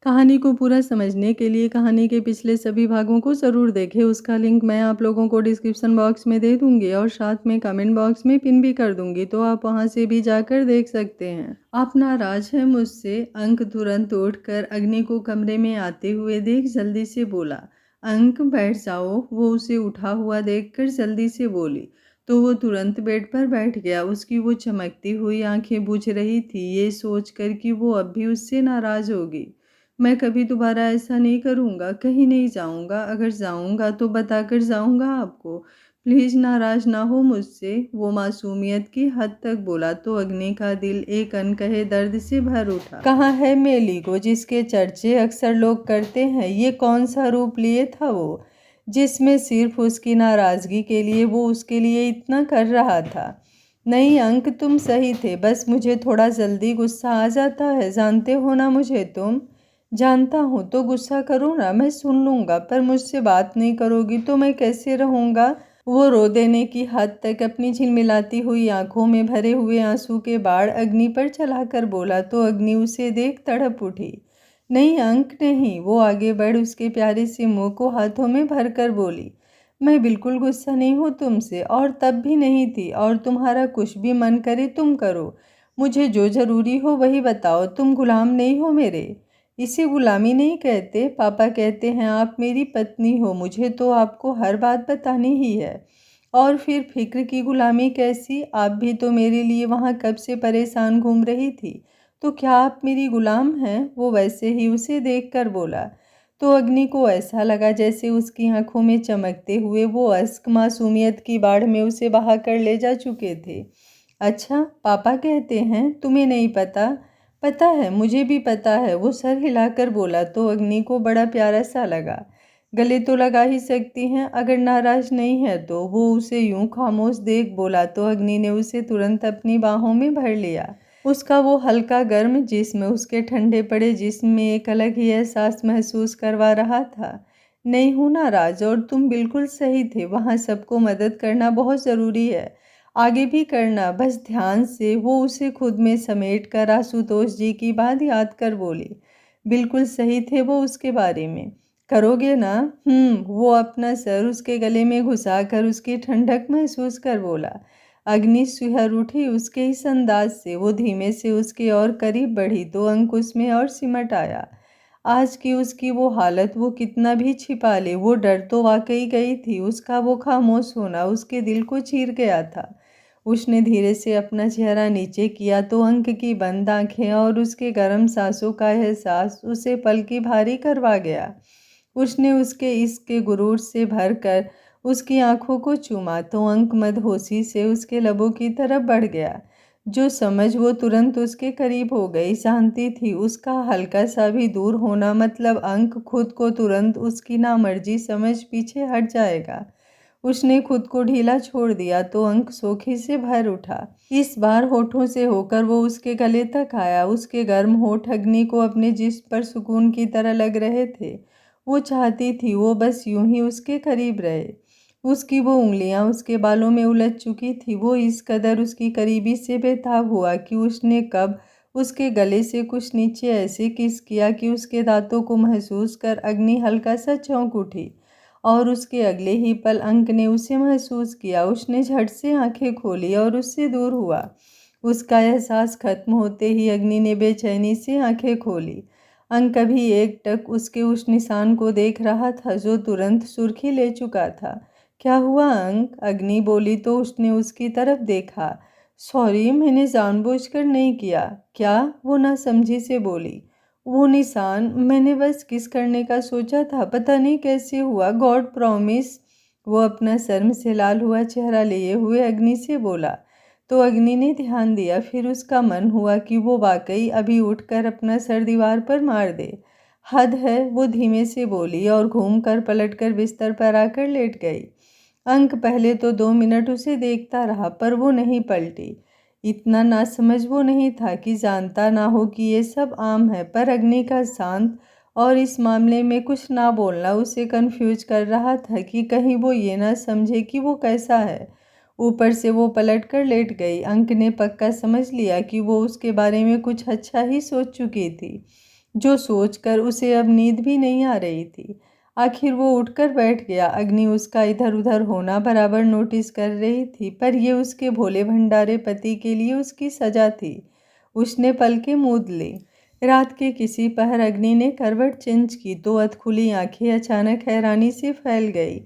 कहानी को पूरा समझने के लिए कहानी के पिछले सभी भागों को ज़रूर देखें। उसका लिंक मैं आप लोगों को डिस्क्रिप्शन बॉक्स में दे दूंगी और साथ में कमेंट बॉक्स में पिन भी कर दूंगी, तो आप वहां से भी जाकर देख सकते हैं। आप नाराज है मुझसे? अंक तुरंत उठकर अग्नि को कमरे में आते हुए देख जल्दी से बोला। अंक बैठ जाओ, वो उसे उठा हुआ देखकर जल्दी से बोली। तो वो तुरंत बेड पर बैठ गया। उसकी वो चमकती हुई आंखें बुझ रही थी, ये सोचकर कि वो अब भी उससे नाराज होगी। मैं कभी दोबारा ऐसा नहीं करूँगा, कहीं नहीं जाऊँगा, अगर जाऊँगा तो बताकर जाऊँगा आपको। प्लीज़ नाराज़ ना हो मुझसे, वो मासूमियत की हद तक बोला। तो अग्नि का दिल एक अनकहे दर्द से भर उठा। कहाँ है मेलिको जिसके चर्चे अक्सर लोग करते हैं? ये कौन सा रूप लिए था वो, जिसमें सिर्फ उसकी नाराज़गी के लिए वो उसके लिए इतना कर रहा था? नहीं अंक, तुम सही थे, बस मुझे थोड़ा जल्दी गुस्सा आ जाता है, जानते हो ना मुझे तुम। जानता हूँ, तो गुस्सा करो ना, मैं सुन लूँगा, पर मुझसे बात नहीं करोगी तो मैं कैसे रहूँगा? वो रो देने की हद तक अपनी झिलमिलाती हुई आंखों में भरे हुए आंसू के बाढ़ अग्नि पर चलाकर बोला। तो अग्नि उसे देख तड़प उठी। नहीं अंक नहीं, वो आगे बढ़ उसके प्यारे से मुंह को हाथों में भरकर बोली। मैं बिल्कुल गुस्सा नहीं हूँ तुमसे, और तब भी नहीं थी, और तुम्हारा कुछ भी मन करे तुम करो। मुझे जो जरूरी हो वही बताओ, तुम गुलाम नहीं हो मेरे। इसे गुलामी नहीं कहते, पापा कहते हैं आप मेरी पत्नी हो, मुझे तो आपको हर बात बतानी ही है। और फिर फिक्र की गुलामी कैसी? आप भी तो मेरे लिए वहाँ कब से परेशान घूम रही थी, तो क्या आप मेरी गुलाम हैं? वो वैसे ही उसे देखकर बोला। तो अग्नि को ऐसा लगा जैसे उसकी आंखों में चमकते हुए वो अश्क मासूमियत की बाढ़ में उसे बहा कर ले जा चुके थे। अच्छा, पापा कहते हैं, तुम्हें नहीं पता? पता है, मुझे भी पता है, वो सर हिलाकर बोला। तो अग्नि को बड़ा प्यारा सा लगा। गले तो लगा ही सकती हैं, अगर नाराज नहीं है तो। वो उसे यूं खामोश देख बोला। तो अग्नि ने उसे तुरंत अपनी बाहों में भर लिया। उसका वो हल्का गर्म जिस्म उसके ठंडे पड़े जिस्म में एक अलग ही एहसास महसूस करवा रहा था। नहीं हूं नाराज, और तुम बिल्कुल सही थे, वहाँ सबको मदद करना बहुत ज़रूरी है, आगे भी करना, बस ध्यान से। वो उसे खुद में समेट कर आशुतोष जी की बात याद कर बोली। बिल्कुल सही थे वो उसके बारे में। करोगे ना? वो अपना सर उसके गले में घुसाकर उसकी ठंडक महसूस कर बोला। अग्नि सिहर उठी उसके इस अंदाज से। वो धीमे से उसके और करीब बढ़ी तो अंकुश में और सिमट आया। आज की उसकी वो हालत, वो कितना भी छिपा ले, वो डर तो वाकई गई थी। उसका वो खामोश होना उसके दिल को चीर गया था। उसने धीरे से अपना चेहरा नीचे किया तो अंक की बंद आंखें और उसके गर्म सांसों का एहसास उसे पल की भारी करवा गया। उसने उसके इश्क के गुरूर से भरकर उसकी आंखों को चूमा तो अंक मदहोशी से उसके लबों की तरफ बढ़ गया। जो समझ वो तुरंत उसके करीब हो गई। शांति थी उसका हल्का सा भी दूर होना, मतलब अंक खुद को तुरंत उसकी नामर्जी समझ पीछे हट जाएगा। उसने खुद को ढीला छोड़ दिया तो अंक सोखी से भर उठा। इस बार होठों से होकर वो उसके गले तक आया। उसके गर्म होठ अग्नि को अपने जिस्म पर सुकून की तरह लग रहे थे। वो चाहती थी वो बस यूं ही उसके करीब रहे। उसकी वो उंगलियां उसके बालों में उलझ चुकी थी। वो इस कदर उसकी करीबी से बेताब हुआ कि उसने कब उसके गले से कुछ नीचे ऐसे किस किया कि उसके दांतों को महसूस कर अग्नि हल्का सा चौंक उठी। और उसके अगले ही पल अंक ने उसे महसूस किया। उसने झट से आंखें खोली और उससे दूर हुआ। उसका एहसास खत्म होते ही अग्नि ने बेचैनी से आंखें खोली। अंक अभी एकटक उसके उस निशान को देख रहा था जो तुरंत सुर्खी ले चुका था। क्या हुआ अंक? अग्नि बोली तो उसने उसकी तरफ देखा। सॉरी, मैंने जानबूझकर नहीं किया। क्या? वो ना समझी से बोली। वो निशान मैंने बस किस करने का सोचा था, पता नहीं कैसे हुआ, गॉड प्रॉमिस। वो अपना शर्म से लाल हुआ चेहरा लिए हुए अग्नि से बोला। तो अग्नि ने ध्यान दिया। फिर उसका मन हुआ कि वो वाकई अभी उठकर अपना सर दीवार पर मार दे। हद है, वो धीमे से बोली और घूमकर पलटकर बिस्तर पर आकर लेट गई। अंक पहले तो 2 मिनट उसे देखता रहा पर वो नहीं पलटी। इतना नासमझ वो नहीं था कि जानता ना हो कि ये सब आम है, पर अग्नि का शांत और इस मामले में कुछ ना बोलना उसे कंफ्यूज कर रहा था कि कहीं वो ये ना समझे कि वो कैसा है। ऊपर से वो पलट कर लेट गई। अंक ने पक्का समझ लिया कि वो उसके बारे में कुछ अच्छा ही सोच चुकी थी। जो सोचकर उसे अब नींद भी नहीं आ रही थी। आखिर वो उठकर बैठ गया। अग्नि उसका इधर उधर होना बराबर नोटिस कर रही थी, पर ये उसके भोले भंडारे पति के लिए उसकी सजा थी। उसने पलकें मूंद ली। रात के किसी पहर अग्नि ने करवट चेंज की तो अधखुली आंखें अचानक हैरानी से फैल गई।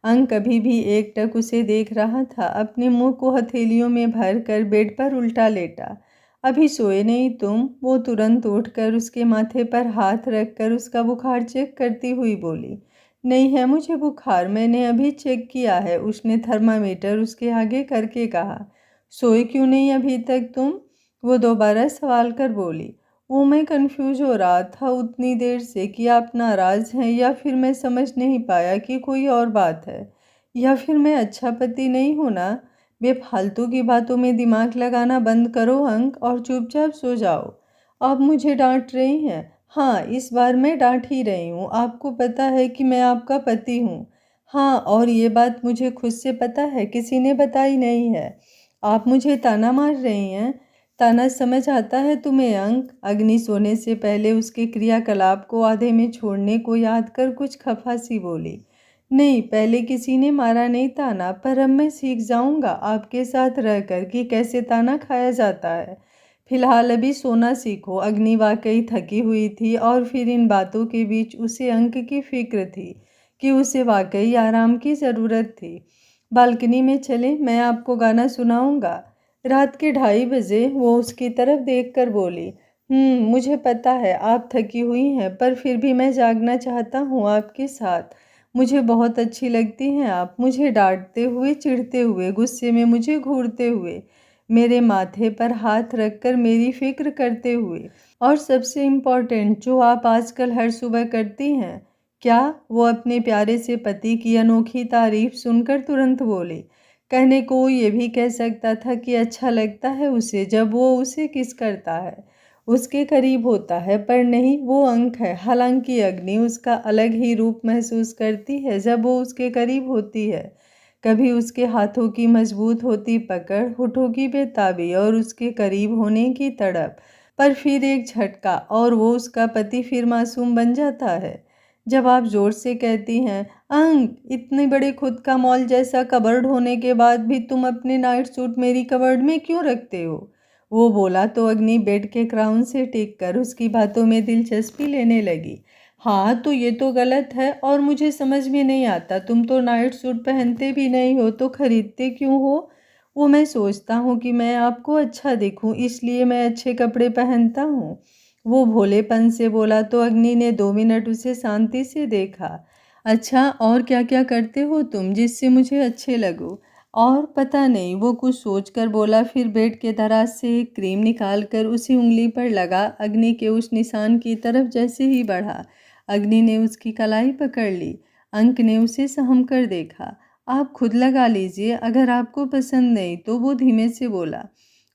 अंक अभी भी एकटक उसे देख रहा था, अपने मुंह को हथेलियों में भर कर बेड पर उल्टा लेटा। अभी सोए नहीं तुम? वो तुरंत उठकर उसके माथे पर हाथ रखकर उसका बुखार चेक करती हुई बोली। नहीं है मुझे बुखार, मैंने अभी चेक किया है, उसने थर्मामीटर उसके आगे करके कहा। सोए क्यों नहीं अभी तक तुम? वो दोबारा सवाल कर बोली। वो मैं कंफ्यूज हो रहा था उतनी देर से कि आप नाराज हैं, या फिर मैं समझ नहीं पाया कि कोई और बात है, या फिर मैं अच्छा पति नहीं हूं ना। बेफालतू की बातों में दिमाग लगाना बंद करो अंक, और चुपचाप सो जाओ। आप मुझे डांट रही हैं? हाँ, इस बार मैं डांट ही रही हूँ। आपको पता है कि मैं आपका पति हूँ। हाँ, और ये बात मुझे खुद से पता है, किसी ने बताई नहीं है। आप मुझे ताना मार रही हैं? ताना समझ आता है तुम्हें अंक? अग्नि सोने से पहले उसके क्रियाकलाप को आधे में छोड़ने को याद कर कुछ खफा सी बोली। नहीं, पहले किसी ने मारा नहीं ताना, पर अब मैं सीख जाऊंगा आपके साथ रहकर कि कैसे ताना खाया जाता है। फिलहाल अभी सोना सीखो। अग्नि वाकई थकी हुई थी, और फिर इन बातों के बीच उसे अंक की फिक्र थी कि उसे वाकई आराम की ज़रूरत थी। बालकनी में चले, मैं आपको गाना सुनाऊंगा। रात के 2:30 बजे वो उसकी तरफ देखकर बोली। मुझे पता है आप थकी हुई हैं, पर फिर भी मैं जागना चाहता हूँ आपके साथ। मुझे बहुत अच्छी लगती हैं आप, मुझे डांटते हुए, चिढ़ते हुए, गुस्से में मुझे घूरते हुए, मेरे माथे पर हाथ रखकर मेरी फिक्र करते हुए, और सबसे इम्पॉर्टेंट जो आप आजकल हर सुबह करती हैं। क्या? वो अपने प्यारे से पति की अनोखी तारीफ सुनकर तुरंत बोली। कहने को ये भी कह सकता था कि अच्छा लगता है उसे जब वो उसे किस करता है, उसके करीब होता है, पर नहीं, वो अंक है। हालांकि अग्नि उसका अलग ही रूप महसूस करती है जब वो उसके करीब होती है। कभी उसके हाथों की मजबूत होती पकड़, होठों की बेताबी, और उसके करीब होने की तड़प, पर फिर एक झटका और वो उसका पति फिर मासूम बन जाता है। जब आप जोर से कहती हैं, अंक, इतने बड़े खुद का मॉल जैसा कबर्ड होने के बाद भी तुम अपने नाइट सूट मेरी कबर्ड में क्यों रखते हो? वो बोला तो अग्नि बेड के क्राउन से टेक कर उसकी बातों में दिलचस्पी लेने लगी। हाँ, तो ये तो गलत है, और मुझे समझ में नहीं आता, तुम तो नाइट सूट पहनते भी नहीं हो तो खरीदते क्यों हो? वो मैं सोचता हूँ कि मैं आपको अच्छा दिखूँ, इसलिए मैं अच्छे कपड़े पहनता हूँ। वो भोलेपन से बोला तो अग्नि ने 2 मिनट उसे शांति से देखा। अच्छा, और क्या क्या करते हो तुम जिससे मुझे अच्छे लगो? और पता नहीं, वो कुछ सोचकर बोला, फिर बेड के दराज से एक क्रीम निकालकर उसी उंगली पर लगा। अग्नि के उस निशान की तरफ जैसे ही बढ़ा, अग्नि ने उसकी कलाई पकड़ ली। अंक ने उसे सहम कर देखा। आप खुद लगा लीजिए, अगर आपको पसंद नहीं तो, वो धीमे से बोला।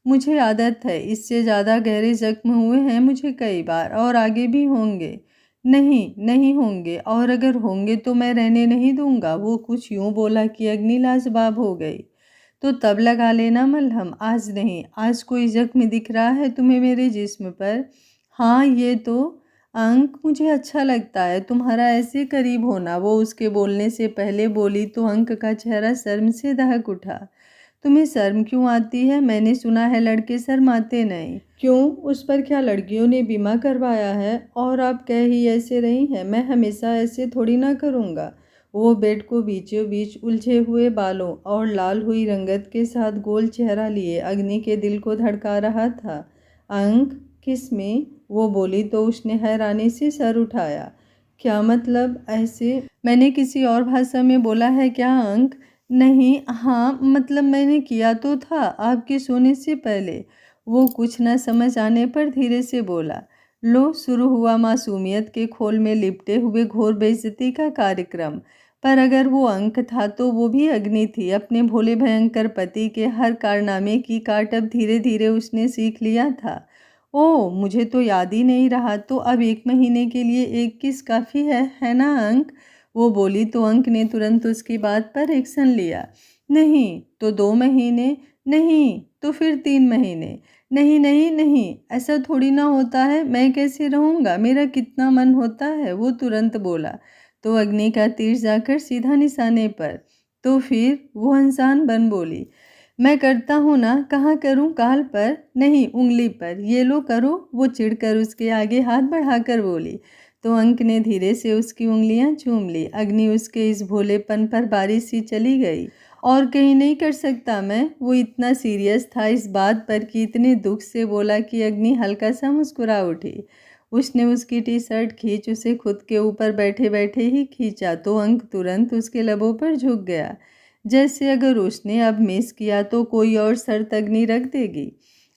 मुझे आदत है, इससे ज़्यादा गहरे जख्म हुए हैं मुझे कई बार, और आगे भी होंगे। नहीं, नहीं होंगे, और अगर होंगे तो मैं रहने नहीं दूंगा। वो कुछ यूं बोला कि अग्नि लाजवाब हो गई। तो तब लगा लेना मलहम, आज नहीं। आज कोई जख्म दिख रहा है तुम्हें मेरे जिस्म पर? हाँ, ये तो। अंक, मुझे अच्छा लगता है तुम्हारा ऐसे करीब होना। वो उसके बोलने से पहले बोली तो अंक का चेहरा शर्म से दहक उठा। तुम्हें शर्म क्यों आती है? मैंने सुना है लड़के शर्माते नहीं। क्यों? उस पर क्या लड़कियों ने बीमा करवाया है? और आप कह ही ऐसे रही हैं, मैं हमेशा ऐसे थोड़ी ना करूँगा। वो बेड को बीचों बीच उलझे हुए बालों और लाल हुई रंगत के साथ गोल चेहरा लिए अग्नि के दिल को धड़का रहा था। अंक, किस में? वो बोली तो उसने हैरानी से सर उठाया। क्या मतलब? ऐसे मैंने किसी और भाषा में बोला है क्या अंक? नहीं, हाँ, मतलब मैंने किया तो था आपके सोने से पहले। वो कुछ न समझ आने पर धीरे से बोला। लो, शुरू हुआ मासूमियत के खोल में लिपटे हुए घोर बेइज्जती का कार्यक्रम। पर अगर वो अंक था तो वो भी अग्नि थी। अपने भोले भयंकर पति के हर कारनामे की काट अब धीरे धीरे उसने सीख लिया था। ओह, मुझे तो याद ही नहीं रहा। तो अब 1 महीने के लिए एक किस काफ़ी है ना अंक? वो बोली तो अंक ने तुरंत उसकी बात पर एक्शन लिया। नहीं तो 2 महीने, नहीं तो फिर 3 महीने, नहीं नहीं नहीं, ऐसा थोड़ी ना होता है, मैं कैसे रहूँगा, मेरा कितना मन होता है, वो तुरंत बोला। तो अग्नि का तीर जाकर सीधा निशाने पर। तो फिर वो इंसान बन बोली, मैं करता हूँ ना, कहाँ करूँ, गाल पर नहीं, उंगली पर, ये लो करो। वो चिढ़कर उसके आगे हाथ बढ़ाकर बोली। तो अंक ने धीरे से उसकी उंगलियां चूम ली। अग्नि उसके इस भोलेपन पर बारिश सी चली गई। और कहीं नहीं कर सकता मैं, वो इतना सीरियस था इस बात पर कि इतने दुख से बोला कि अग्नि हल्का सा मुस्कुरा उठी। उसने उसकी टी शर्ट खींच उसे खुद के ऊपर बैठे बैठे ही खींचा तो अंक तुरंत उसके लबों पर झुक गया, जैसे अगर उसने अब मिस किया तो कोई और शर्त अग्नि रख देगी।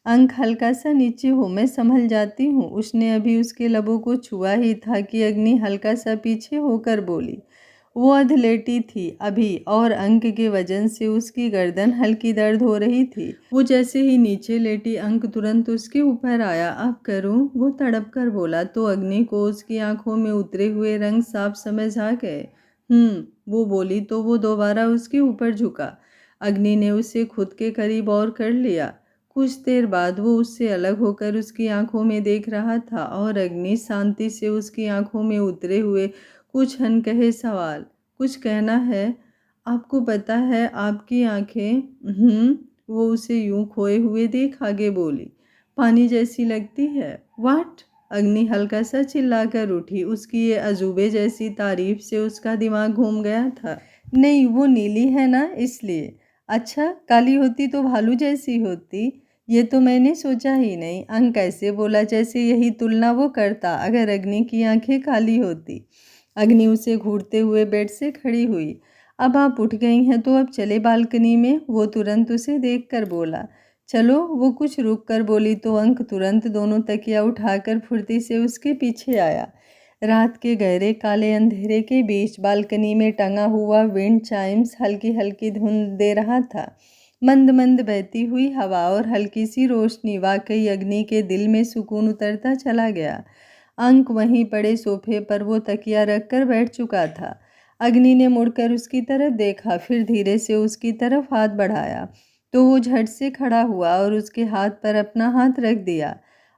अंक हल्का सा नीचे हो, मैं संभल जाती हूँ। उसने अभी उसके लबों को छुआ ही था कि अग्नि हल्का सा पीछे होकर बोली। वो अधलेटी थी अभी और अंक के वजन से उसकी गर्दन हल्की दर्द हो रही थी। वो जैसे ही नीचे लेटी अंक तुरंत उसके ऊपर आया। अब करूं? वो तड़प कर बोला। तो अग्नि को उसकी आंखों में उतरे हुए रंग साफ समझ आ गए। वो बोली तो वो दोबारा उसके ऊपर झुका। अग्नि ने उसे खुद के करीब और कर लिया। कुछ देर बाद वो उससे अलग होकर उसकी आंखों में देख रहा था और अग्नि शांति से उसकी आंखों में उतरे हुए कुछ अनकहे सवाल। कुछ कहना है? आपको पता है आपकी आंखें। वो उसे यूं खोए हुए देख आगे बोली, पानी जैसी लगती है। व्हाट? अग्नि हल्का सा चिल्लाकर उठी। उसकी ये अजूबे जैसी तारीफ से उसका दिमाग घूम गया था। नहीं, वो नीली है ना, इसलिए। अच्छा, काली होती तो भालू जैसी होती। ये तो मैंने सोचा ही नहीं। अंक ऐसे बोला जैसे यही तुलना वो करता अगर अग्नि की आंखें काली होती। अग्नि उसे घूरते हुए बेड से खड़ी हुई। अब आप उठ गई हैं तो अब चले बालकनी में। वो तुरंत उसे देखकर बोला। चलो, वो कुछ रुक कर बोली तो अंक तुरंत दोनों तकिया उठाकर फुर्ती से उसके पीछे आया। रात के गहरे काले अंधेरे के बीच बालकनी में टंगा हुआ विंड चाइम्स हल्की हल्की धुन दे रहा था। मंद मंद बहती हुई हवा और हल्की सी रोशनी, वाकई अग्नि के दिल में सुकून उतरता चला गया। अंक वहीं पड़े सोफे पर वो तकिया रखकर बैठ चुका था। अग्नि ने मुड़कर उसकी तरफ देखा, फिर धीरे से उसकी तरफ हाथ बढ़ाया तो वो झट से खड़ा हुआ और उसके हाथ पर अपना हाथ रख दिया।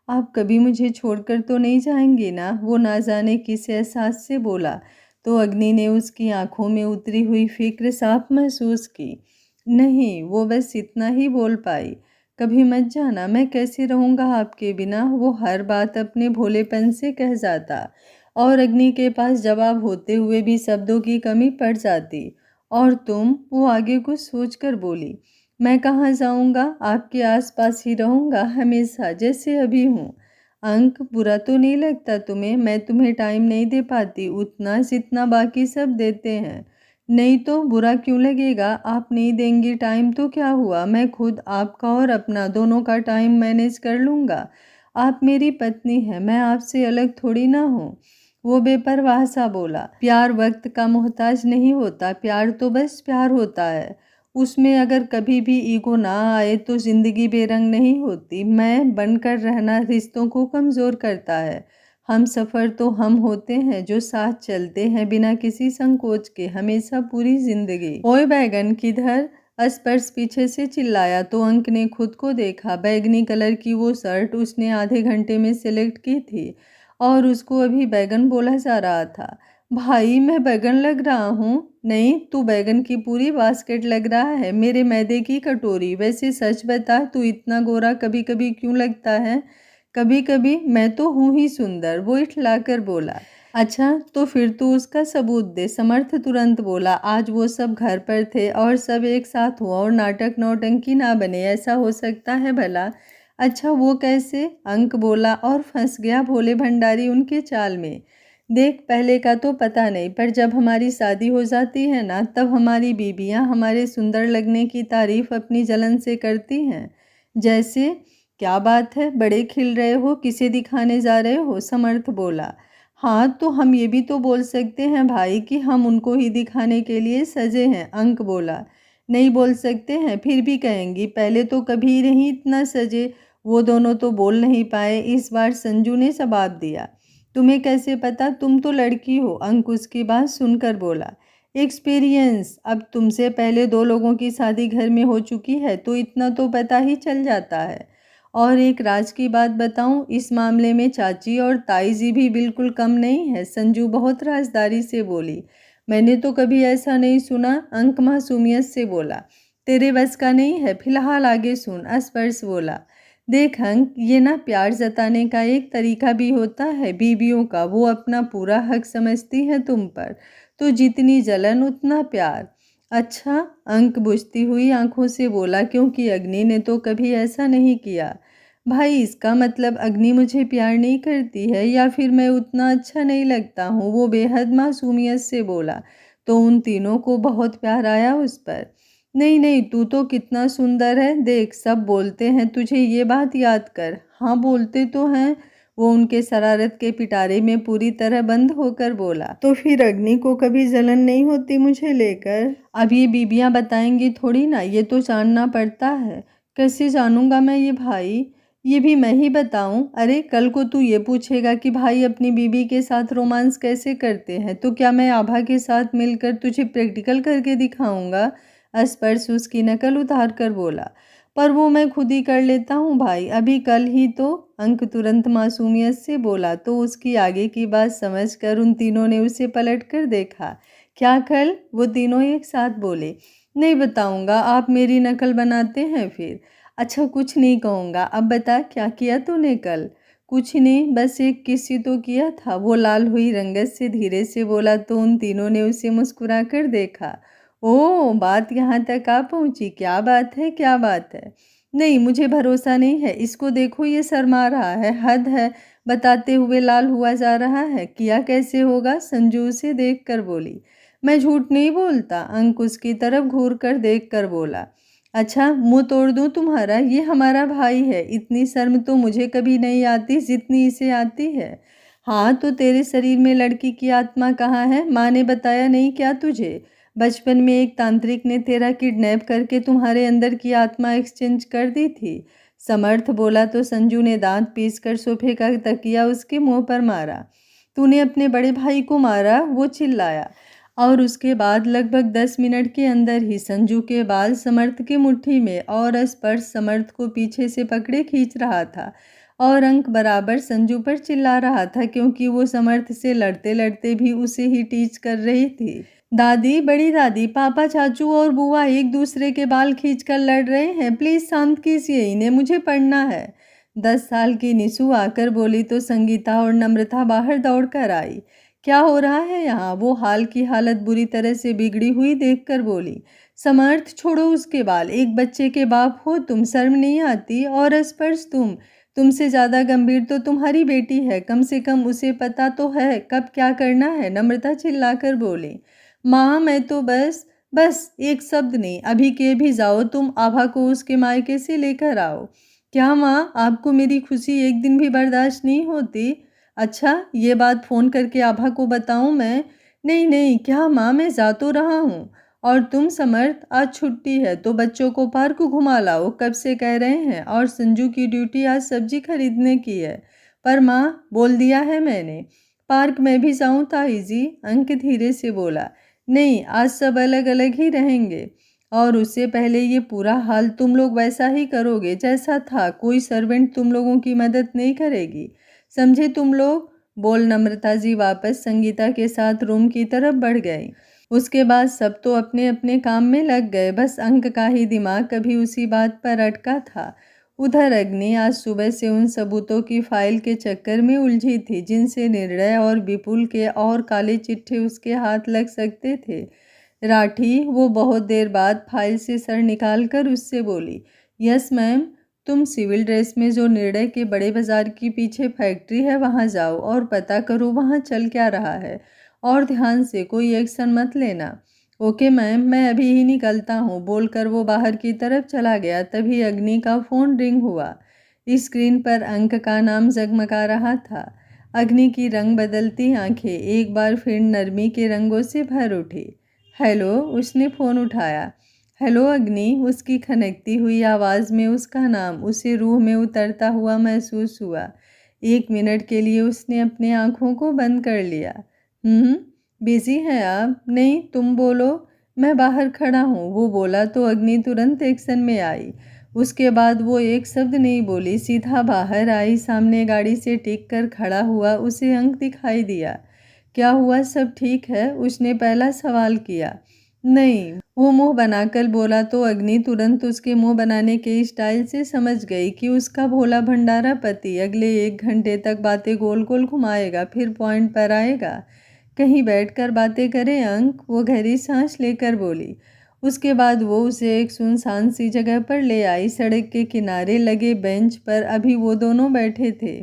आप कभी मुझे छोड़कर तो नहीं जाएंगे ना? वो ना जाने किस एहसास से बोला। तो अग्नि ने उसकी आंखों में उतरी हुई फिक्र साफ महसूस की। नहीं, वो बस इतना ही बोल पाई। कभी मत जाना, मैं कैसे रहूँगा आपके बिना? वो हर बात अपने भोलेपन से कह जाता और अग्नि के पास जवाब होते हुए भी शब्दों की कमी पड़ जाती। और तुम? वो आगे कुछ सोचकर बोली। मैं कहाँ जाऊँगा, आपके आसपास ही रहूँगा हमेशा, जैसे अभी हूँ। अंक, बुरा तो नहीं लगता तुम्हें? मैं तुम्हें टाइम नहीं दे पाती उतना जितना बाकी सब देते हैं। नहीं तो बुरा क्यों लगेगा? आप नहीं देंगी टाइम तो क्या हुआ, मैं खुद आपका और अपना दोनों का टाइम मैनेज कर लूँगा। आप मेरी पत्नी हैं, मैं आपसे अलग थोड़ी ना हूँ। वो बेपरवाह सा बोला। प्यार वक्त का मोहताज नहीं होता, प्यार तो बस प्यार होता है। उसमें अगर कभी भी ईगो ना आए तो जिंदगी बेरंग नहीं होती। मैं बनकर रहना रिश्तों को कमज़ोर करता है। हम सफ़र तो हम होते हैं जो साथ चलते हैं बिना किसी संकोच के, हमेशा पूरी जिंदगी। ओए बैगन किधर? स्पर्श पीछे से चिल्लाया तो अंक ने खुद को देखा। बैगनी कलर की वो शर्ट उसने आधे घंटे में सिलेक्ट की थी और उसको अभी बैगन बोला जा रहा था। भाई, मैं बैगन लग रहा हूँ? नहीं, तू बैगन की पूरी बास्केट लग रहा है, मेरे मैदे की कटोरी। वैसे सच बता, तू इतना गोरा कभी कभी क्यों लगता है? कभी कभी मैं तो हूँ ही सुंदर, वो इठलाकर बोला। अच्छा, तो फिर तू उसका सबूत दे। समर्थ तुरंत बोला। आज वो सब घर पर थे और सब एक साथ हुआ और नाटक नौटंकी ना बने, ऐसा हो सकता है भला? अच्छा, वो कैसे? अंक बोला और फंस गया भोले भंडारी उनके चाल में। देख, पहले का तो पता नहीं, पर जब हमारी शादी हो जाती है ना, तब हमारी बीबियां हमारे सुंदर लगने की तारीफ अपनी जलन से करती हैं। जैसे? क्या बात है, बड़े खिल रहे हो, किसे दिखाने जा रहे हो? समर्थ बोला। हाँ, तो हम ये भी तो बोल सकते हैं भाई कि हम उनको ही दिखाने के लिए सजे हैं। अंक बोला। नहीं बोल सकते हैं? फिर भी कहेंगी, पहले तो कभी नहीं इतना सजे। वो दोनों तो बोल नहीं पाए। इस बार संजू ने जवाब दिया। तुम्हें कैसे पता? तुम तो लड़की हो। अंक उसकी बात सुनकर बोला। एक्सपीरियंस। अब तुमसे पहले दो लोगों की शादी घर में हो चुकी है तो इतना तो पता ही चल जाता है। और एक राज की बात बताऊं, इस मामले में चाची और ताई जी भी बिल्कुल कम नहीं है, संजू बहुत राजदारी से बोली। मैंने तो कभी ऐसा नहीं सुना, अंक मासूमियत से बोला। तेरे बस का नहीं है, फिलहाल आगे सुन, स्पर्श बोला। देख अंक, ये ना प्यार जताने का एक तरीका भी होता है बीवियों का, वो अपना पूरा हक समझती है तुम पर, तो जितनी जलन उतना प्यार। अच्छा, अंक बुझती हुई आंखों से बोला, क्योंकि अग्नि ने तो कभी ऐसा नहीं किया। भाई इसका मतलब अग्नि मुझे प्यार नहीं करती है, या फिर मैं उतना अच्छा नहीं लगता हूँ? वो बेहद मासूमियत से बोला। तो उन तीनों को बहुत प्यार आया उस पर। नहीं नहीं, तू तो कितना सुंदर है, देख सब बोलते हैं तुझे, ये बात याद कर। हाँ बोलते तो हैं, वो उनके शरारत के पिटारे में पूरी तरह बंद होकर बोला। तो फिर अग्नि को कभी जलन नहीं होती मुझे लेकर? अब ये बीबियां बताएंगी थोड़ी ना, ये तो जानना पड़ता है। कैसे जानूंगा मैं ये भाई? ये भी मैं ही बताऊं? अरे कल को तू ये पूछेगा कि भाई अपनी बीबी के साथ रोमांस कैसे करते हैं, तो क्या मैं आभा के साथ मिलकर तुझे प्रैक्टिकल करके दिखाऊंगा? स्पर्श उसकी नकल उतार कर बोला। पर वो मैं खुद ही कर लेता हूँ भाई, अभी कल ही तो। अंक तुरंत मासूमियत से बोला। तो उसकी आगे की बात समझकर उन तीनों ने उसे पलट कर देखा। क्या कल? वो तीनों एक साथ बोले। नहीं बताऊंगा, आप मेरी नकल बनाते हैं फिर। अच्छा कुछ नहीं कहूँगा, अब बता क्या किया तूने कल? कुछ नहीं, बस एक किस ही तो किया था, वो लाल हुई रंगत से धीरे से बोला। तो उन तीनों ने उसे मुस्कुरा कर देखा। ओह, बात यहाँ तक आ पहुँची, क्या बात है, क्या बात है? नहीं मुझे भरोसा नहीं है, इसको देखो ये शर्मा रहा है, हद है। बताते हुए लाल हुआ जा रहा है। किया कैसे होगा? संजू उसे देख कर बोली। मैं झूठ नहीं बोलता, अंक उसकी तरफ घूर कर देख कर बोला। अच्छा मुंह तोड़ दूं तुम्हारा, ये हमारा भाई है, इतनी शर्म तो मुझे कभी नहीं आती जितनी इसे आती है। हाँ तो तेरे शरीर में लड़की की आत्मा कहाँ है? माँ ने बताया नहीं क्या तुझे? बचपन में एक तांत्रिक ने तेरा किडनैप करके तुम्हारे अंदर की आत्मा एक्सचेंज कर दी थी। समर्थ बोला तो संजू ने दांत पीसकर सोफे का तकिया उसके मुंह पर मारा। तूने अपने बड़े भाई को मारा? वो चिल्लाया। और उसके बाद लगभग 10 मिनट के अंदर ही संजू के बाल समर्थ की मुट्ठी में, और स्पर्श समर्थ को पीछे से पकड़े खींच रहा था। और अंक बराबर संजू पर चिल्ला रहा था, क्योंकि वो समर्थ से लड़ते लड़ते भी उसे ही टीच कर रही थी। दादी, बड़ी दादी, पापा, चाचू और बुआ एक दूसरे के बाल खींचकर लड़ रहे हैं, प्लीज शांत कीजिए इन्हें, मुझे पढ़ना है। 10 साल की निशु आकर बोली तो संगीता और नम्रता बाहर दौड़ कर आई। क्या हो रहा है यहाँ? वो हाल की हालत बुरी तरह से बिगड़ी हुई देखकर बोली। समर्थ, छोड़ो उसके बाल, एक बच्चे के बाप हो तुम, शर्म नहीं आती? और स्पर्श, तुमसे ज्यादा गंभीर तो तुम्हारी बेटी है, कम से कम उसे पता तो है कब क्या करना है। नम्रता चिल्लाकर बोली। माँ मैं तो बस बस एक शब्द नहीं, अभी के भी जाओ तुम, आभा को उसके मायके से लेकर आओ। क्या माँ, आपको मेरी खुशी एक दिन भी बर्दाश्त नहीं होती? अच्छा ये बात फ़ोन करके आभा को बताऊं मैं? नहीं नहीं, क्या माँ, मैं जा तो रहा हूँ। और तुम समर्थ, आज छुट्टी है तो बच्चों को पार्क घुमा लाओ, कब से कह रहे हैं। और संजू की ड्यूटी आज सब्जी खरीदने की है। पर माँ, बोल दिया है मैंने। पार्क में भी जाऊँ ताई जी? अंक धीरे से बोला। नहीं, आज सब अलग अलग ही रहेंगे। और उससे पहले ये पूरा हाल तुम लोग वैसा ही करोगे जैसा था, कोई सर्वेंट तुम लोगों की मदद नहीं करेगी, समझे तुम लोग? बोल नम्रता जी वापस संगीता के साथ रूम की तरफ बढ़ गई। उसके बाद सब तो अपने अपने काम में लग गए, बस अंक का ही दिमाग कभी उसी बात पर अटका था। उधर अग्नि आज सुबह से उन सबूतों की फाइल के चक्कर में उलझी थी, जिनसे निर्णय और विपुल के और काले चिट्ठे उसके हाथ लग सकते थे। राठी, वो बहुत देर बाद फाइल से सर निकालकर उससे बोली। Yes ma'am. तुम सिविल ड्रेस में जो निर्णय के बड़े बाजार के पीछे फैक्ट्री है वहाँ जाओ और पता करो वहाँ चल क्या रहा है, और ध्यान से कोई एक्शन मत लेना। ओके मैम, मैं अभी ही निकलता हूँ, बोलकर वो बाहर की तरफ चला गया। तभी अग्नि का फ़ोन रिंग हुआ। स्क्रीन पर अंक का नाम जगमगा रहा था। अग्नि की रंग बदलती आंखें एक बार फिर नरमी के रंगों से भर उठी। हेलो, उसने फ़ोन उठाया। हेलो अग्नि, उसकी खनकती हुई आवाज़ में उसका नाम उसे रूह में उतरता हुआ महसूस हुआ। 1 मिनट के लिए उसने अपनी आंखों को बंद कर लिया। बिजी हैं आप? नहीं, तुम बोलो। मैं बाहर खड़ा हूँ, वो बोला तो अग्नि तुरंत एक्शन में आई। उसके बाद वो एक शब्द नहीं बोली, सीधा बाहर आई, सामने गाड़ी से टिक कर खड़ा हुआ। उसे अंक दिखाई दिया। क्या हुआ, सब ठीक है? उसने पहला सवाल किया। नहीं, वो मुंह बनाकर बोला तो अग्नि तुरंत उसके मुंह बनाने के स्टाइल से समझ गई कि उसका भोला भंडारा पति अगले 1 घंटे तक बातें गोल गोल घुमाएगा, फिर पॉइंट पर आएगा। कहीं बैठकर बातें करें अंक, वो गहरी सांस लेकर बोली। उसके बाद वो उसे एक सुनसान सी जगह पर ले आई। सड़क के किनारे लगे बेंच पर अभी वो दोनों बैठे थे।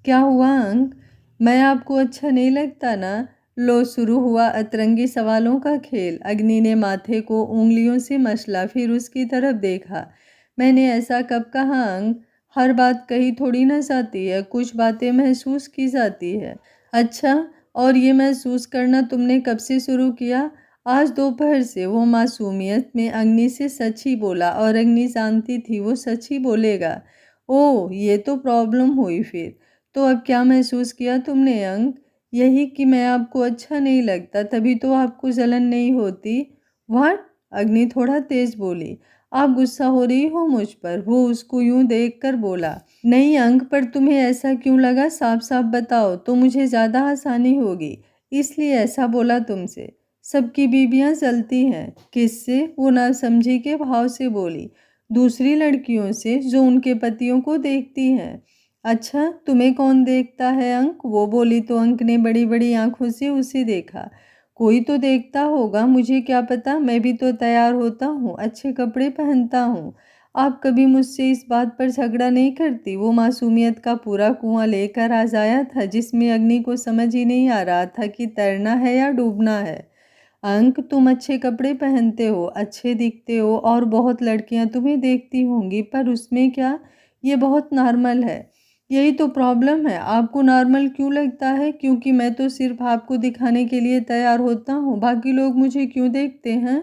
क्या हुआ अंक, मैं आपको अच्छा नहीं लगता ना? लो, शुरू हुआ अतरंगी सवालों का खेल। अग्नि ने माथे को उंगलियों से मसला, फिर उसकी तरफ देखा। मैंने ऐसा कब कहा अंक? हर बात कही थोड़ी ना जाती है, कुछ बातें महसूस की जाती है। अच्छा, और ये महसूस करना तुमने कब से शुरू किया? आज दोपहर से। वो मासूमियत में अग्नि से सच ही बोला और अग्नि जानती थी वो सच ही बोलेगा। ओह, ये तो प्रॉब्लम हुई फिर। तो अब क्या महसूस किया तुमने अंक? यही कि मैं आपको अच्छा नहीं लगता, तभी तो आपको जलन नहीं होती। व्हाट? अग्नि थोड़ा तेज बोली। आप गुस्सा हो रही हो मुझ पर? वो उसको यूं देखकर बोला। नहीं अंक, पर तुम्हें ऐसा क्यों लगा? साफ साफ बताओ तो मुझे ज़्यादा आसानी होगी। इसलिए ऐसा बोला तुमसे। सबकी बीबियां जलती हैं। किससे? वो नासमझी के भाव से बोली। दूसरी लड़कियों से जो उनके पतियों को देखती हैं। अच्छा, तुम्हें कौन देखता है अंक? वो बोली तो अंक ने बड़ी बड़ी आंखों से उसे देखा। कोई तो देखता होगा, मुझे क्या पता, मैं भी तो तैयार होता हूँ, अच्छे कपड़े पहनता हूँ। आप कभी मुझसे इस बात पर झगड़ा नहीं करती? वो मासूमियत का पूरा कुआं लेकर आ जाया था जिसमें अग्नि को समझ ही नहीं आ रहा था कि तैरना है या डूबना है। अंक, तुम अच्छे कपड़े पहनते हो, अच्छे दिखते हो और बहुत लड़कियां तुम्हें देखती होंगी, पर उसमें क्या? ये बहुत नॉर्मल है। यही तो प्रॉब्लम है, आपको नॉर्मल क्यों लगता है? क्योंकि मैं तो सिर्फ आपको दिखाने के लिए तैयार होता हूँ, बाकी लोग मुझे क्यों देखते हैं?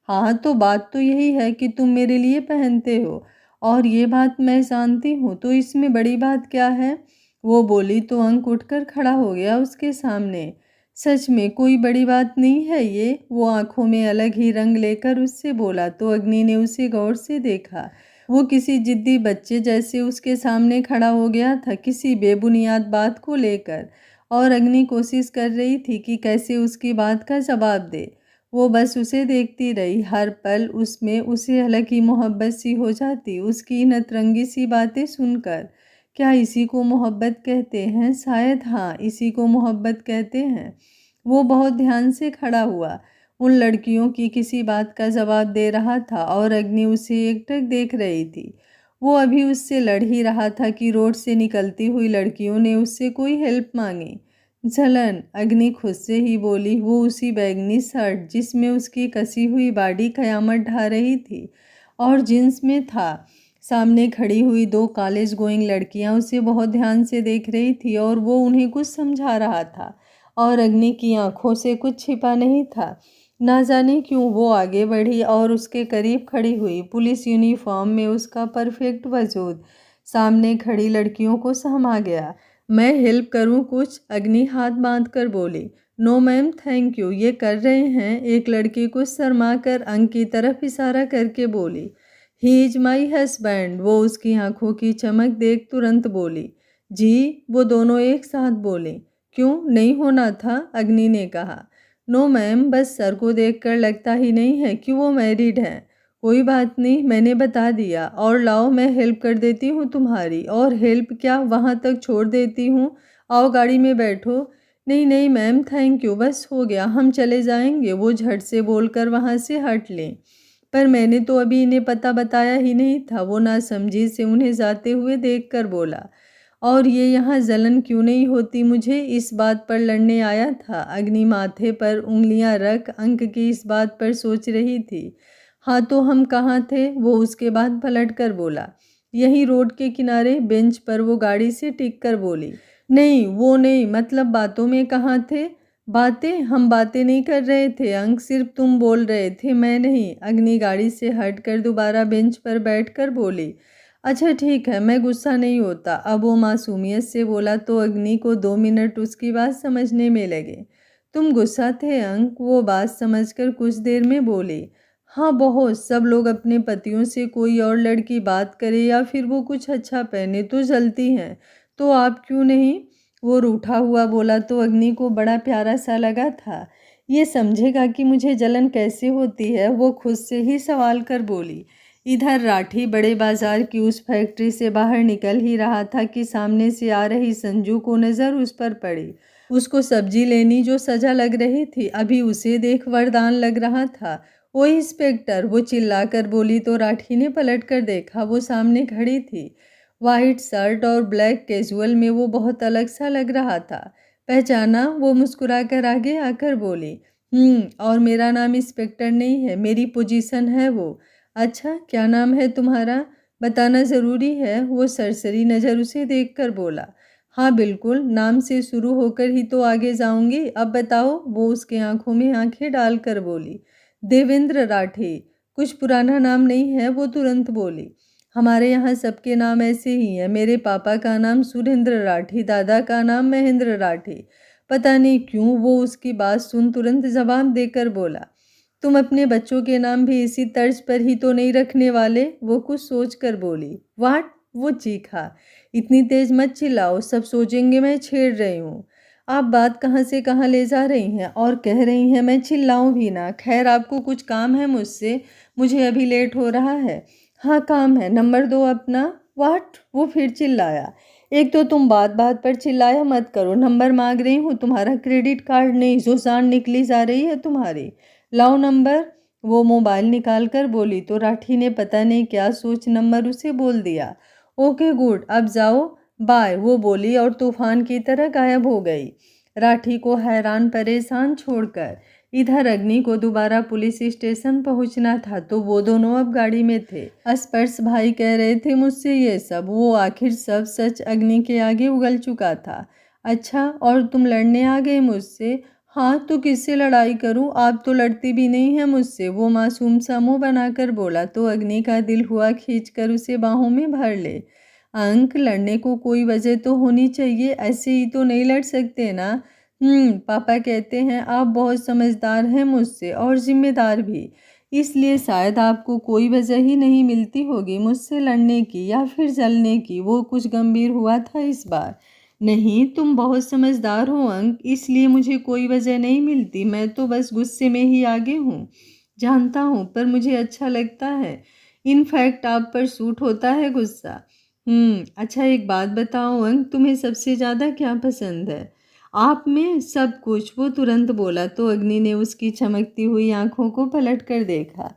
हाँ, तो बात तो यही है कि तुम मेरे लिए पहनते हो, और ये बात मैं जानती हूँ, तो इसमें बड़ी बात क्या है? वो बोली तो अंक उठकर खड़ा हो गया उसके सामने। सच में कोई बड़ी बात नहीं है ये, वो आंखों में अलग ही रंग लेकर उससे बोला। तो अग्नि ने उसे गौर से देखा। वो किसी जिद्दी बच्चे जैसे उसके सामने खड़ा हो गया था, किसी बेबुनियाद बात को लेकर, और अग्नि कोशिश कर रही थी कि कैसे उसकी बात का जवाब दे। वो बस उसे देखती रही, हर पल उसमें उसे हल्की मोहब्बत सी हो जाती उसकी इन अतरंगी सी बातें सुनकर। क्या इसी को मोहब्बत कहते हैं? शायद हाँ, इसी को मोहब्बत कहते हैं। वो बहुत ध्यान से खड़ा हुआ, उन लड़कियों की किसी बात का जवाब दे रहा था और अग्नि उसे एकटक देख रही थी। वो अभी उससे लड़ ही रहा था कि रोड से निकलती हुई लड़कियों ने उससे कोई हेल्प मांगी। जलन, अग्नि खुद से ही बोली। वो उसी बैंगनी शर्ट जिसमें उसकी कसी हुई बॉडी कयामत ढा रही थी और जींस में था। सामने खड़ी हुई 2 कॉलेज गोइंग लड़कियां उसे बहुत ध्यान से देख रही थी और वो उन्हें कुछ समझा रहा था, और अग्नि की आंखों से कुछ छिपा नहीं था। ना जाने क्यों वो आगे बढ़ी और उसके करीब खड़ी हुई। पुलिस यूनिफॉर्म में उसका परफेक्ट वजूद सामने खड़ी लड़कियों को सहमा गया। मैं हेल्प करूं कुछ? अग्नि हाथ बांध कर बोली। No ma'am, thank you. ये कर रहे हैं, एक लड़की को शर्मा कर अंक की तरफ इशारा करके बोली। He is my husband. वो उसकी आंखों की चमक देख तुरंत बोली। जी? वो दोनों एक साथ बोले। क्यों नहीं होना था? अग्नि ने कहा। नो मैम, बस सर को देखकर लगता ही नहीं है कि वो मैरिड हैं। कोई बात नहीं, मैंने बता दिया। और लाओ, मैं हेल्प कर देती हूँ तुम्हारी। और हेल्प क्या, वहाँ तक छोड़ देती हूँ। आओ गाड़ी में बैठो। नहीं नहीं मैम, थैंक यू, बस हो गया, हम चले जाएंगे। वो झट से बोलकर वहाँ से हट लें। पर मैंने तो अभी इन्हें पता बताया ही नहीं था, वो नासमझी से उन्हें जाते हुए देखकर बोला। और ये यहाँ जलन क्यों नहीं होती मुझे, इस बात पर लड़ने आया था। अग्नि माथे पर उंगलियां रख अंक की इस बात पर सोच रही थी। हाँ, तो हम कहाँ थे? वो उसके बाद पलट कर बोला। यहीं रोड के किनारे बेंच पर। वो गाड़ी से टिक कर बोली। नहीं, वो नहीं, मतलब बातों में कहाँ थे? बातें? हम बातें नहीं कर रहे थे अंक, सिर्फ तुम बोल रहे थे, मैं नहीं। अग्नि गाड़ी से हटकर दोबारा बेंच पर बैठकर बोली। अच्छा ठीक है, मैं गुस्सा नहीं होता। अब वो मासूमियत से बोला तो अग्नि को 2 मिनट उसकी बात समझने में लगे। तुम गुस्सा थे अंक? वो बात समझकर कुछ देर में बोली। हाँ बहुत, सब लोग अपने पतियों से कोई और लड़की बात करे या फिर वो कुछ अच्छा पहने तो जलती हैं, तो आप क्यों नहीं? वो रूठा हुआ बोला तो अग्नि को बड़ा प्यारा सा लगा था। ये समझेगा कि मुझे जलन कैसे होती है, वो खुद से ही सवाल कर बोली। इधर राठी बड़े बाजार की उस फैक्ट्री से बाहर निकल ही रहा था कि सामने से आ रही संजू को नज़र उस पर पड़ी। उसको सब्जी लेनी जो सजा लग रही थी, अभी उसे देख वरदान लग रहा था। वो इंस्पेक्टर, वो चिल्लाकर बोली तो राठी ने पलट कर देखा, वो सामने खड़ी थी। वाइट शर्ट और ब्लैक कैजुअल में वो बहुत अलग सा लग रहा था। पहचाना? वो मुस्कुराकर आगे आकर बोली। और मेरा नाम इंस्पेक्टर नहीं है, मेरी पोजीशन है वो। अच्छा, क्या नाम है तुम्हारा? बताना ज़रूरी है? वो सरसरी नज़र उसे देखकर बोला। हाँ बिल्कुल, नाम से शुरू होकर ही तो आगे जाऊंगी, अब बताओ, वो उसके आंखों में आंखें डालकर बोली। देवेंद्र राठी। कुछ पुराना नाम नहीं है? वो तुरंत बोली। हमारे यहाँ सबके नाम ऐसे ही हैं। मेरे पापा का नाम सुरेंद्र राठी, दादा का नाम महेंद्र राठी। पता नहीं क्यों वो उसकी बात सुन तुरंत जवाब देकर बोला। तुम अपने बच्चों के नाम भी इसी तर्ज पर ही तो नहीं रखने वाले? वो कुछ सोच कर बोली। वाट? वो चीखा। इतनी तेज मत चिल्लाओ, सब सोचेंगे मैं छेड़ रही हूँ। आप बात कहाँ से कहाँ ले जा रही हैं और कह रही हैं मैं चिल्लाऊं भी ना। खैर, आपको कुछ काम है मुझसे? मुझे अभी लेट हो रहा है। हाँ काम है, नंबर दो अपना। वाट? वो फिर चिल्लाया। एक तो तुम बात बात पर चिल्लाया मत करो, नंबर मांग रही हूँ तुम्हारा, क्रेडिट कार्ड नहीं, जो जान निकली जा रही है तुम्हारी। लाओ नंबर। वो मोबाइल निकाल कर बोली तो राठी ने पता नहीं क्या सोच नंबर उसे बोल दिया। ओके गुड, अब जाओ, बाय, वो बोली और तूफान की तरह गायब हो गई, राठी को हैरान परेशान छोड़कर। इधर अग्नि को दोबारा पुलिस स्टेशन पहुंचना था तो वो दोनों अब गाड़ी में थे। स्पर्श भाई कह रहे थे मुझसे ये सब, वो आखिर सब सच अग्नि के आगे उगल चुका था। अच्छा, और तुम लड़ने आ गए मुझसे? हाँ, तो किससे लड़ाई करूं, आप तो लड़ती भी नहीं है मुझसे, वो मासूम सा मुंह बनाकर बोला तो अग्नि का दिल हुआ खींचकर उसे बाहों में भर ले। अंक, लड़ने को कोई वजह तो होनी चाहिए, ऐसे ही तो नहीं लड़ सकते ना। पापा कहते हैं आप बहुत समझदार हैं मुझसे और जिम्मेदार भी, इसलिए शायद आपको कोई वजह ही नहीं मिलती होगी मुझसे लड़ने की या फिर जलने की। वो कुछ गंभीर हुआ था इस बार। नहीं, तुम बहुत समझदार हो अंक, इसलिए मुझे कोई वजह नहीं मिलती, मैं तो बस गुस्से में ही आगे हूँ। जानता हूँ, पर मुझे अच्छा लगता है। इनफैक्ट आप पर सूट होता है गुस्सा। अच्छा एक बात बताओ अंक, तुम्हें सबसे ज़्यादा क्या पसंद है? आप में? सब कुछ, वो तुरंत बोला तो अग्नि ने उसकी चमकती हुई आंखों को पलट कर देखा।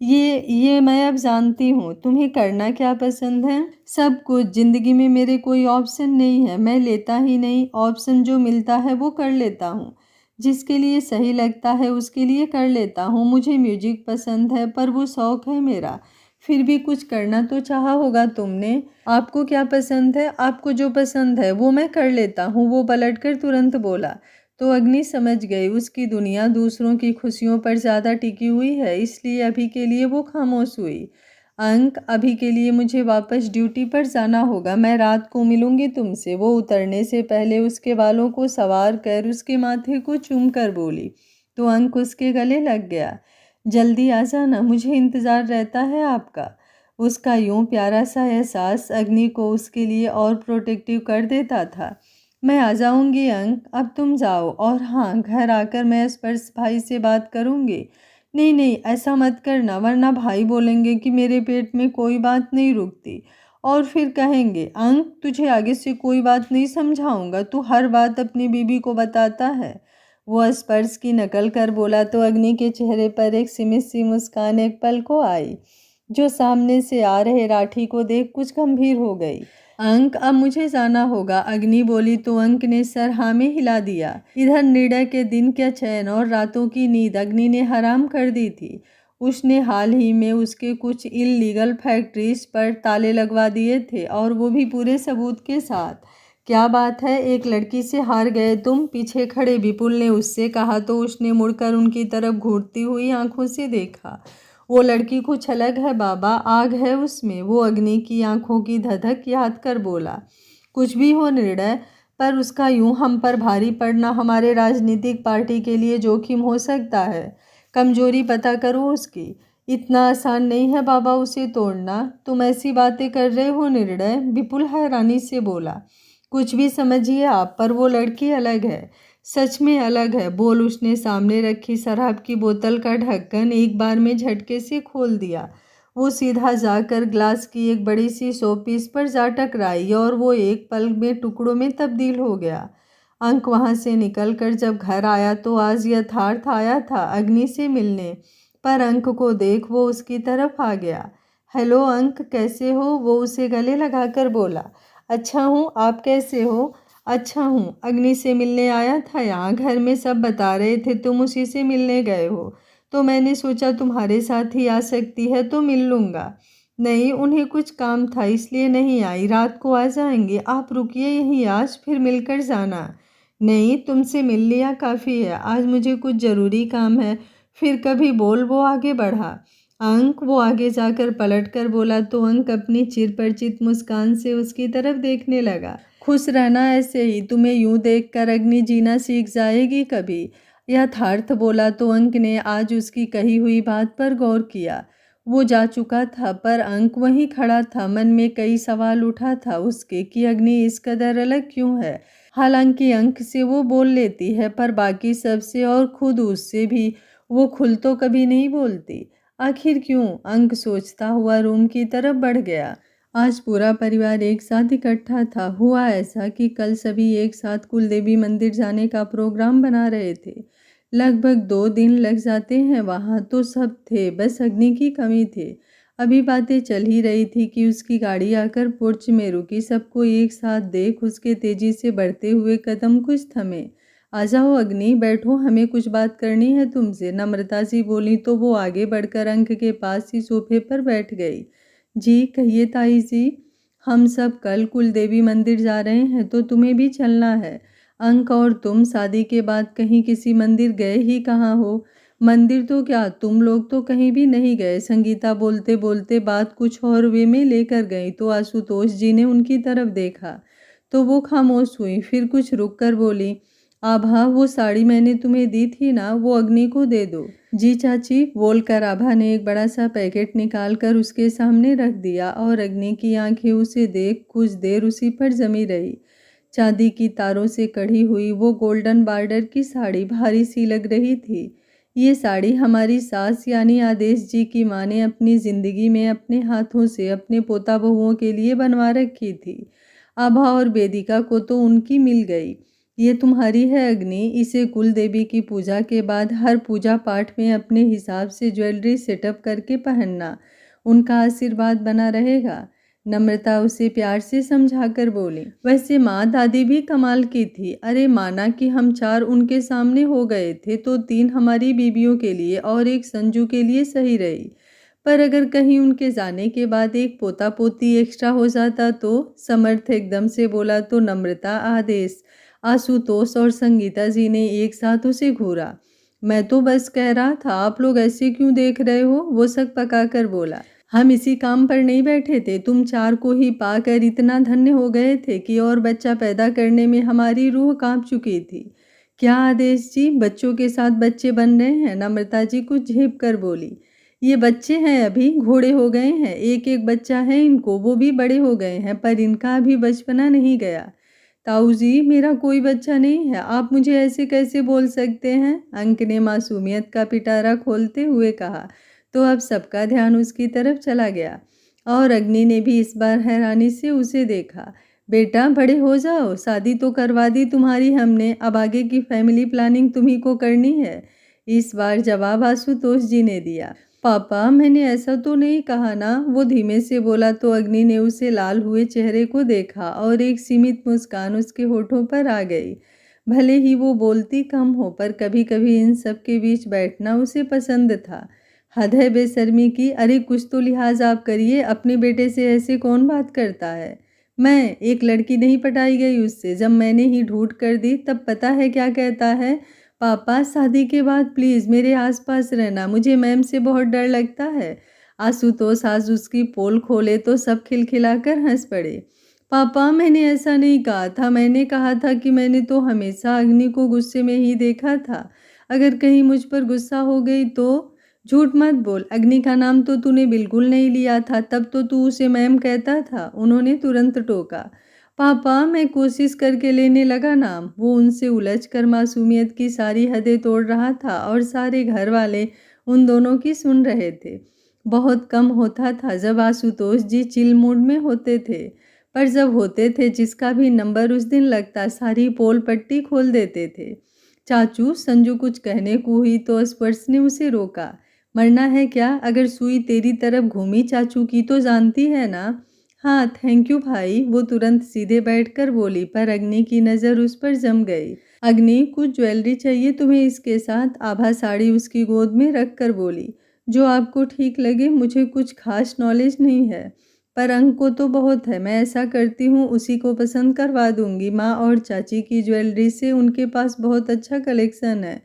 ये मैं अब जानती हूँ, तुम्हें करना क्या पसंद है? सब कुछ, जिंदगी में मेरे कोई ऑप्शन नहीं है, मैं लेता ही नहीं, ऑप्शन जो मिलता है वो कर लेता हूँ, जिसके लिए सही लगता है उसके लिए कर लेता हूँ। मुझे म्यूजिक पसंद है पर वो शौक है मेरा, फिर भी कुछ करना तो चाहा होगा तुमने। आपको क्या पसंद है? आपको जो पसंद है वो मैं कर लेता हूँ, वो पलटकर तुरंत बोला तो अग्नि समझ गई उसकी दुनिया दूसरों की खुशियों पर ज़्यादा टिकी हुई है, इसलिए अभी के लिए वो खामोश हुई। अंक, अभी के लिए मुझे वापस ड्यूटी पर जाना होगा, मैं रात को मिलूंगी तुमसे। वो उतरने से पहले उसके बालों को संवार कर उसके माथे को चूम कर बोली तो अंक उसके गले लग गया। जल्दी आ जाना, मुझे इंतज़ार रहता है आपका। उसका यूं प्यारा सा एहसास अग्नि को उसके लिए और प्रोटेक्टिव कर देता था। मैं आ जाऊंगी अंक, अब तुम जाओ, और हाँ, घर आकर मैं स्पर्श भाई से बात करूंगी। नहीं नहीं, ऐसा मत करना, वरना भाई बोलेंगे कि मेरे पेट में कोई बात नहीं रुकती, और फिर कहेंगे अंक तुझे आगे से कोई बात नहीं समझाऊंगा, तू हर बात अपनी बीबी को बताता है। वो स्पर्श की नकल कर बोला तो अग्नि के चेहरे पर एक सिमित सी मुस्कान एक पल को आई, जो सामने से आ रहे राठी को देख कुछ गंभीर हो गई। अंक, अब मुझे जाना होगा, अग्नि बोली तो अंक ने सर हाँ में हिला दिया। इधर निर्णय के दिन क्या चैन और रातों की नींद अग्नि ने हराम कर दी थी। उसने हाल ही में उसके कुछ इल्लीगल फैक्ट्रीज पर ताले लगवा दिए थे, और वो भी पूरे सबूत के साथ। क्या बात है, एक लड़की से हार गए तुम? पीछे खड़े विपुल ने उससे कहा तो उसने मुड़कर उनकी तरफ घूरती हुई आंखों से देखा। वो लड़की कुछ अलग है बाबा, आग है उसमें, वो अग्नि की आंखों की धधक याद कर बोला। कुछ भी हो निर्णय, पर उसका यूं हम पर भारी पड़ना हमारे राजनीतिक पार्टी के लिए जोखिम हो सकता है। कमजोरी पता करो उसकी। इतना आसान नहीं है बाबा उसे तोड़ना। तुम ऐसी बातें कर रहे हो निर्णय, विपुल हैरानी से बोला। कुछ भी समझिए आप, पर वो लड़की अलग है, सच में अलग है। बोल उसने सामने रखी शराब की बोतल का ढक्कन एक बार में झटके से खोल दिया। वो सीधा जाकर ग्लास की एक बड़ी सी शोपीस पर जा टकराई और वो एक पल में टुकड़ों में तब्दील हो गया। अंक वहाँ से निकलकर जब घर आया तो आज यथार्थ आया था अग्नि से मिलने, पर अंक को देख वो उसकी तरफ आ गया। हेलो अंक, कैसे हो? वो उसे गले लगाकर बोला। अच्छा हूँ, आप कैसे हो? अच्छा हूँ, अग्नि से मिलने आया था यहाँ। घर में सब बता रहे थे तुम उसी से मिलने गए हो, तो मैंने सोचा तुम्हारे साथ ही आ सकती है तो मिल लूँगा। नहीं, उन्हें कुछ काम था इसलिए नहीं आई, रात को आ जाएंगे। आप रुकिए यहीं आज, फिर मिलकर जाना। नहीं, तुमसे मिल लिया काफ़ी है, आज मुझे कुछ ज़रूरी काम है, फिर कभी बोल। वो आगे बढ़ा। अंक, वो आगे जाकर पलट कर बोला तो अंक अपनी चिरपरिचित मुस्कान से उसकी तरफ देखने लगा। खुश रहना ऐसे ही, तुम्हें यूं देखकर अग्नि जीना सीख जाएगी कभी। यथार्थ बोला तो अंक ने आज उसकी कही हुई बात पर गौर किया। वो जा चुका था पर अंक वहीं खड़ा था। मन में कई सवाल उठा था उसके कि अग्नि इस कदर अलग क्यों है। हालांकि अंक से वो बोल लेती है, पर बाकी सबसे और खुद उससे भी वो खुल तो कभी नहीं बोलती। आखिर क्यों? अंक सोचता हुआ रूम की तरफ बढ़ गया। आज पूरा परिवार एक साथ इकट्ठा था। हुआ ऐसा कि कल सभी एक साथ कुलदेवी मंदिर जाने का प्रोग्राम बना रहे थे। लगभग 2 दिन लग जाते हैं वहाँ, तो सब थे, बस अग्नि की कमी थी। अभी बातें चल ही रही थी कि उसकी गाड़ी आकर पोर्च में रुकी। सबको एक साथ देख उसके तेजी से बढ़ते हुए कदम कुछ थमे। आ जाओ अग्नि, बैठो, हमें कुछ बात करनी है तुमसे, नम्रता जी बोली तो वो आगे बढ़कर अंक के पास ही सोफे पर बैठ गई। जी कहिए ताई जी। हम सब कल कुलदेवी मंदिर जा रहे हैं तो तुम्हें भी चलना है। अंक और तुम शादी के बाद कहीं किसी मंदिर गए ही कहाँ हो? मंदिर तो क्या, तुम लोग तो कहीं भी नहीं गए। संगीता बोलते बोलते बात कुछ और वे में लेकर गई तो आशुतोष जी ने उनकी तरफ देखा तो वो खामोश हुई। फिर कुछ रुक कर बोली, आभा, वो साड़ी मैंने तुम्हें दी थी ना, वो अग्नि को दे दो। जी चाची, बोलकर आभा ने एक बड़ा सा पैकेट निकाल कर उसके सामने रख दिया और अग्नि की आंखें उसे देख कुछ देर उसी पर जमी रही। चांदी की तारों से कढ़ी हुई वो गोल्डन बॉर्डर की साड़ी भारी सी लग रही थी। ये साड़ी हमारी सास यानी आदेश जी की माँ ने अपनी जिंदगी में अपने हाथों से अपने पोता बहुओं के लिए बनवा रखी थी। आभा और वेदिका को तो उनकी मिल गई। ये तुम्हारी है अग्नि, इसे कुल देवी की पूजा के बाद हर पूजा पाठ में अपने हिसाब से ज्वेलरी सेटअप करके पहनना, उनका आशीर्वाद बना रहेगा। नम्रता उसे प्यार से समझाकर बोली। वैसे माँ दादी भी कमाल की थी। अरे माना कि हम 4 उनके सामने हो गए थे तो 3 हमारी बीबियों के लिए और एक संजू के लिए सही रही, पर अगर कहीं उनके जाने के बाद एक पोता पोती एक्स्ट्रा हो जाता तो? समर्थ एकदम से बोला तो नम्रता, आदेश, आशुतोष और संगीता जी ने एक साथ उसे घूरा। मैं तो बस कह रहा था, आप लोग ऐसे क्यों देख रहे हो? वो सक पकाकर बोला। हम इसी काम पर नहीं बैठे थे, तुम 4 को ही पाकर इतना धन्य हो गए थे कि और बच्चा पैदा करने में हमारी रूह कांप चुकी थी। क्या आदेश जी, बच्चों के साथ बच्चे बन रहे हैं? नम्रता जी कुछ झेप कर बोली। ये बच्चे हैं, अभी घोड़े हो गए हैं, एक एक बच्चा है इनको, वो भी बड़े हो गए हैं, पर इनका अभी बचपना नहीं गया। ताऊ जी, मेरा कोई बच्चा नहीं है, आप मुझे ऐसे कैसे बोल सकते हैं? अंक ने मासूमियत का पिटारा खोलते हुए कहा तो अब सबका ध्यान उसकी तरफ चला गया और अग्नि ने भी इस बार हैरानी से उसे देखा। बेटा बड़े हो जाओ, शादी तो करवा दी तुम्हारी हमने, अब आगे की फैमिली प्लानिंग तुम्ही को करनी है। इस बार जवाब आशुतोष जी ने दिया। पापा, मैंने ऐसा तो नहीं कहा ना, वो धीमे से बोला तो अग्नि ने उसे लाल हुए चेहरे को देखा और एक सीमित मुस्कान उसके होठों पर आ गई। भले ही वो बोलती कम हो, पर कभी कभी इन सब के बीच बैठना उसे पसंद था। हद है बेशर्मी की। अरे कुछ तो लिहाज आप करिए, अपने बेटे से ऐसे कौन बात करता है? मैं एक लड़की नहीं पटाई गई उससे, जब मैंने ही ढूंढ कर दी तब पता है क्या कहता है? पापा, शादी के बाद प्लीज़ मेरे आसपास रहना, मुझे मैम से बहुत डर लगता है। आशुतोष आज उसकी पोल खोले तो सब खिलखिलाकर हंस पड़े। पापा, मैंने ऐसा नहीं कहा था, मैंने कहा था कि मैंने तो हमेशा अग्नि को गुस्से में ही देखा था, अगर कहीं मुझ पर गुस्सा हो गई तो? झूठ मत बोल, अग्नि का नाम तो तूने बिल्कुल नहीं लिया था, तब तो तू उसे मैम कहता था, उन्होंने तुरंत टोका। पापा, मैं कोशिश करके लेने लगा नाम। वो उनसे उलझकर मासूमियत की सारी हदें तोड़ रहा था और सारे घर वाले उन दोनों की सुन रहे थे। बहुत कम होता था जब आशुतोष जी चिल मूड में होते थे, पर जब होते थे जिसका भी नंबर उस दिन लगता सारी पोल पट्टी खोल देते थे। चाचू, संजू कुछ कहने को हुई तो स्पर्श ने उसे रोका। मरना है क्या? अगर सुई तेरी तरफ घूमी चाचू की तो जानती है ना? हाँ थैंक यू भाई, वो तुरंत सीधे बैठकर बोली, पर अग्नि की नज़र उस पर जम गई। अग्नि, कुछ ज्वेलरी चाहिए तुम्हें इसके साथ? आभा साड़ी उसकी गोद में रख कर बोली। जो आपको ठीक लगे, मुझे कुछ खास नॉलेज नहीं है, पर अंक को तो बहुत है। मैं ऐसा करती हूँ, उसी को पसंद करवा दूंगी। माँ और चाची की ज्वेलरी से उनके पास बहुत अच्छा कलेक्शन है।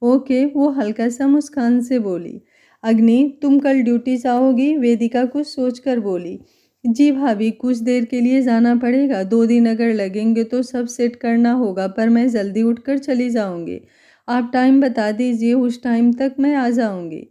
ओके, वो हल्का सा मुस्कान से बोली। अग्नि, तुम कल ड्यूटी जाओगी? वेदिका कुछ सोचकर बोली। जी भाभी, कुछ देर के लिए जाना पड़ेगा, 2 दिन अगर लगेंगे तो सब सेट करना होगा, पर मैं जल्दी उठकर चली जाऊंगी। आप टाइम बता दीजिए, उस टाइम तक मैं आ जाऊंगी।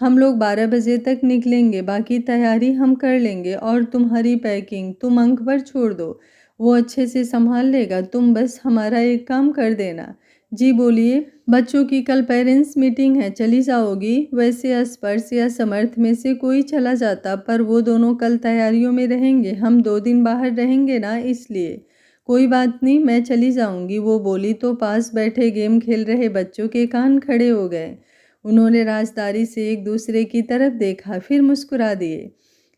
हम लोग 12 बजे तक निकलेंगे, बाकी तैयारी हम कर लेंगे, और तुम्हारी पैकिंग तुम अंक पर छोड़ दो, वो अच्छे से संभाल लेगा, तुम बस हमारा एक काम कर देना। जी बोलिए। बच्चों की कल पेरेंट्स मीटिंग है, चली जाओगी? वैसे स्पर्श या समर्थ में से कोई चला जाता, पर वो दोनों कल तैयारियों में रहेंगे, हम 2 दिन बाहर रहेंगे ना, इसलिए। कोई बात नहीं, मैं चली जाऊंगी, वो बोली तो पास बैठे गेम खेल रहे बच्चों के कान खड़े हो गए। उन्होंने राजदारी से एक दूसरे की तरफ देखा, फिर मुस्कुरा दिए।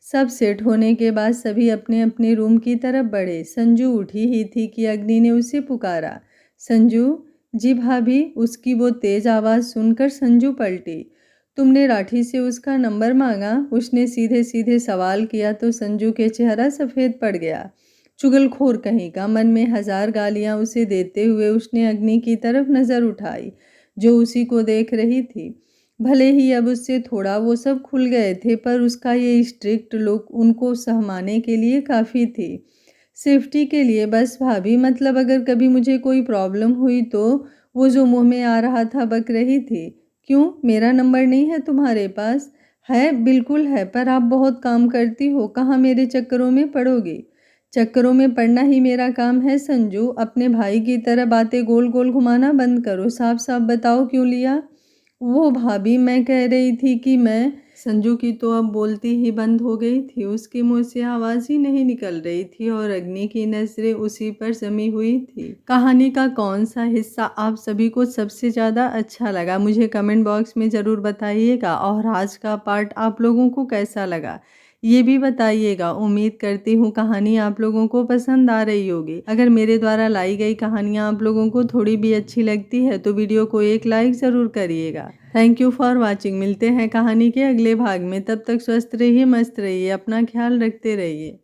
सब सेट होने के बाद सभी अपने अपने रूम की तरफ बढ़े। संजू उठी ही थी कि अग्नि ने उसे पुकारा। संजू। जी भाभी, उसकी वो तेज आवाज़ सुनकर संजू पलटी। तुमने राठी से उसका नंबर मांगा? उसने सीधे सीधे सवाल किया तो संजू के चेहरा सफ़ेद पड़ गया। चुगलखोर कहीं का, मन में हजार गालियां उसे देते हुए उसने अग्नि की तरफ नज़र उठाई, जो उसी को देख रही थी। भले ही अब उससे थोड़ा वो सब खुल गए थे, पर उसका ये स्ट्रिक्ट लुक उनको सहमाने के लिए काफ़ी थी। सेफ्टी के लिए बस भाभी, मतलब अगर कभी मुझे कोई प्रॉब्लम हुई तो? वो जो मुंह में आ रहा था बक रही थी। क्यों, मेरा नंबर नहीं है तुम्हारे पास? है, बिल्कुल है, पर आप बहुत काम करती हो, कहाँ मेरे चक्करों में पड़ोगी? चक्करों में पड़ना ही मेरा काम है संजू। अपने भाई की तरह बातें गोल गोल घुमाना बंद करो, साफ साफ बताओ क्यों लिया? वो भाभी, मैं कह रही थी कि मैं। संजू की तो अब बोलती ही बंद हो गई थी, उसके मुंह से आवाज़ ही नहीं निकल रही थी और अग्नि की नज़रें उसी पर जमी हुई थी। कहानी का कौन सा हिस्सा आप सभी को सबसे ज़्यादा अच्छा लगा, मुझे कमेंट बॉक्स में ज़रूर बताइएगा, और आज का पार्ट आप लोगों को कैसा लगा ये भी बताइएगा। उम्मीद करती हूँ कहानी आप लोगों को पसंद आ रही होगी। अगर मेरे द्वारा लाई गई कहानियाँ आप लोगों को थोड़ी भी अच्छी लगती है तो वीडियो को एक लाइक ज़रूर करिएगा। Thank you for watching. मिलते हैं कहानी के अगले भाग में, तब तक स्वस्थ रहिए, मस्त रहिए, अपना ख्याल रखते रहिए।